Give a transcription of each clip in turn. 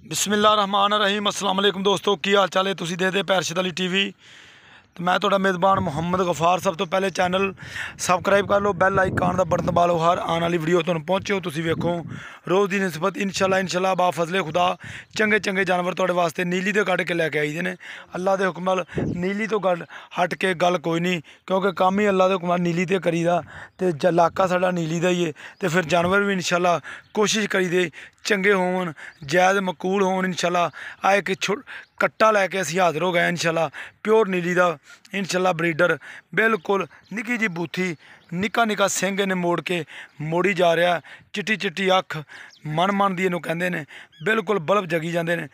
बिस्मिल्लाहिर्रहमानिर्रहीम अस्सलाम वालेकुम दोस्तों की हाल चाल है। तुसीं देखदे पैरशद अली टीवी तो मैं तुहाडा मेज़बान मुहम्मद गफार। सब तो पहले चैनल सबसक्राइब कर लो, बैल आइकन का बटन दबा लो, हर आने वाली वीडियो तुहानूं पहुँचे। तुसीं वेखो रोज़ की निस्बत इंशाअल्लाह बा फजले खुदा चंगे चंगे जानवर तुहाडे वास्ते नीली दे कढ़ के लैके आई दे ने। अल्लाह के हुक्म नाल नीली तो गल हट के गल कोई नहीं, क्योंकि काम ही अल्लाह के हुक्म नाल नीली ते करीदा ते इलाका साडा नीली दा ही है। तो फिर जानवर भी इंशाअल्लाह कोशिश करी दे चंगे होवन, जायज़ मकूल होवन। इंशाअल्लाह आए कि कट्टा लैके असीं हाज़र हो गए इंशाअल्लाह प्योर नीली दा इंशाअल्लाह ब्रीडर बिल्कुल निक्की जी बूथी निक्का निक्का सिंह इन्हें मोड़ के मोड़ी जा रहा। चिट्टी चिट्टी अख मन मन दी इनू कहंदे ने, बिल्कुल बल्ब जगी जाते हैं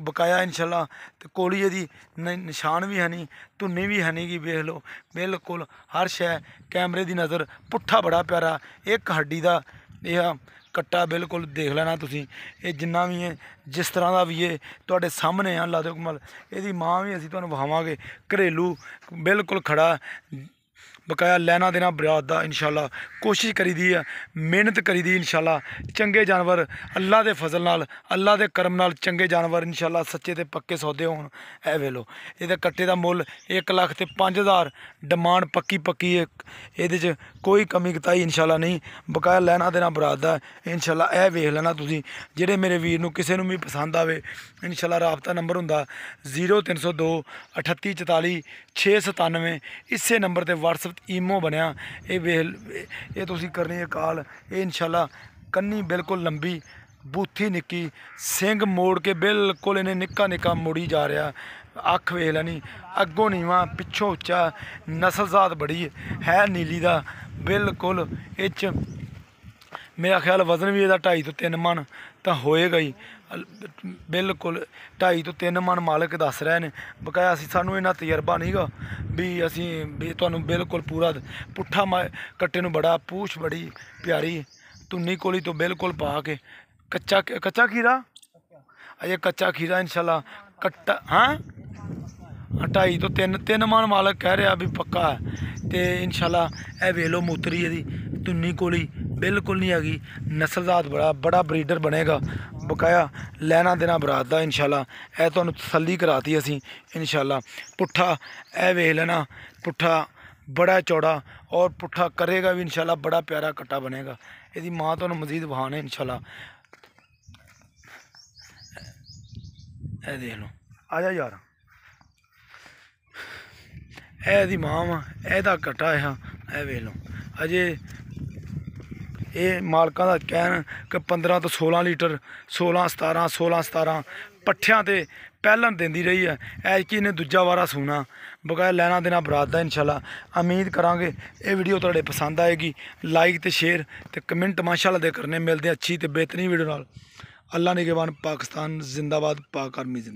बकाया इंशाअल्लाह। तो कोली यदी निशान भी है नहीं, धुन्नी भी है नहीं गी, वेख लो बिल्कुल हर शै कैमरे की नज़र। पुट्ठा बड़ा प्यारा एक हड्डी का यह कट्टा बिल्कुल देख लेना तुसीं। ये जिन्ना भी है जिस तरह का भी है तुहाडे सामने है अल्लाह दे हुक्म नाल। इहदी माँ भी असीं तुहानूं विखावांगे, घरेलू बिल्कुल खड़ा बकाया लैना देना बरात दा। इंशाअल्लाह कोशिश करी दी है, मेहनत करी दी इंशाअल्लाह। चंगे जानवर अल्लाह के फजल नाल अल्लाह के करम नाल चंगे जानवर इंशाअल्लाह सच्चे ते पक्के सौदे होण। ए वे लो इहदे कट्टे का मुल 1,05,000 डिमांड पक्की पक्की है। ये कोई कमी कताई इंशाअल्लाह नहीं, बकाया लैना देना बरात दा इंशाअल्लाह। ए वेख लेना तुसीं, जिहड़े मेरे वीर नूं किसी नूं भी पसंद आवे इंशाअल्लाह राबता नंबर हुंदा 0302 38 44 697। इसे नंबर ते WhatsApp ईमो बनया। ये वेख ये तुसीं करनी है कॉल। ये इंशाअल्लाह कन्नी बिल्कुल लंबी बूथी निक्की सिंग मोड़ के बिल्कुल इन्हें निक्का निक्का मुड़ी जा रहा। अख वेख लैनी, अगों नीवा पिछों उच्चा, नस्लजात बड़ी है नीली दा बिल्कुल। इच मेरा ख्याल वजन भी इसका 2.5 तो 3 मन तो होएगा ही बिल्कुल। 2.5 तो 3 मन मालक दस रहे हैं। बकाया असी सानू इन्ना तजर्बा नहीं गा भी असी भी तुहानूं बिल्कुल पूरा पुट्ठा कट्टे नूं बड़ा पूछ बड़ी प्यारी धुन्नी कोली तो बिल्कुल पा के कच्चा कच्चा खीरा अजे कच्चा खीरा इंशाअल्लाह कट्टा। हाँ 2.5 तो 3 मन मालक कह रहा भी पक्का है। तो इंशाअल्लाह ए वेख लो मूतरी यदी धुन्नी कोली बिल्कुल नहीं हैगी, नस्लजात बड़ा ब्रीडर बनेगा। बकाया लैना देना बरात दा इंशाअल्लाह। ए तुहानूं तसल्ली कराती असीं इंशाअल्लाह। पुट्ठा ए वेख लेना, पुट्ठा बड़ा चौड़ा और पुट्ठा करेगा भी इंशाअल्लाह, बड़ा प्यारा कट्टा बनेगा। यदि माँ तुहानूं मजीद वहाने इंशाअल्लाह। ए देख लो आजा यार, एदी माँ वा एदा कट्टा है। ए वेख लो अजे ये मालकां दा कहन कि 15 तो 16 लीटर 16-17 पट्ठियां ते पहलन देंदी रही है। ऐतकी इन्हें दूजा वारा सूना बकाया लैना देना बरात दा इंशाअल्लाह। उम्मीद करांगे ये वीडियो तुहाडे पसंद आएगी। लाइक तो शेयर तो कमेंट माशाअल्लाह दे करने। मिलते अच्छी तो बेहतरीन वीडियो नाल। अल्लाह निगहबान, पाकिस्तान जिंदाबाद, पाक आर्मी जिंदाबाद।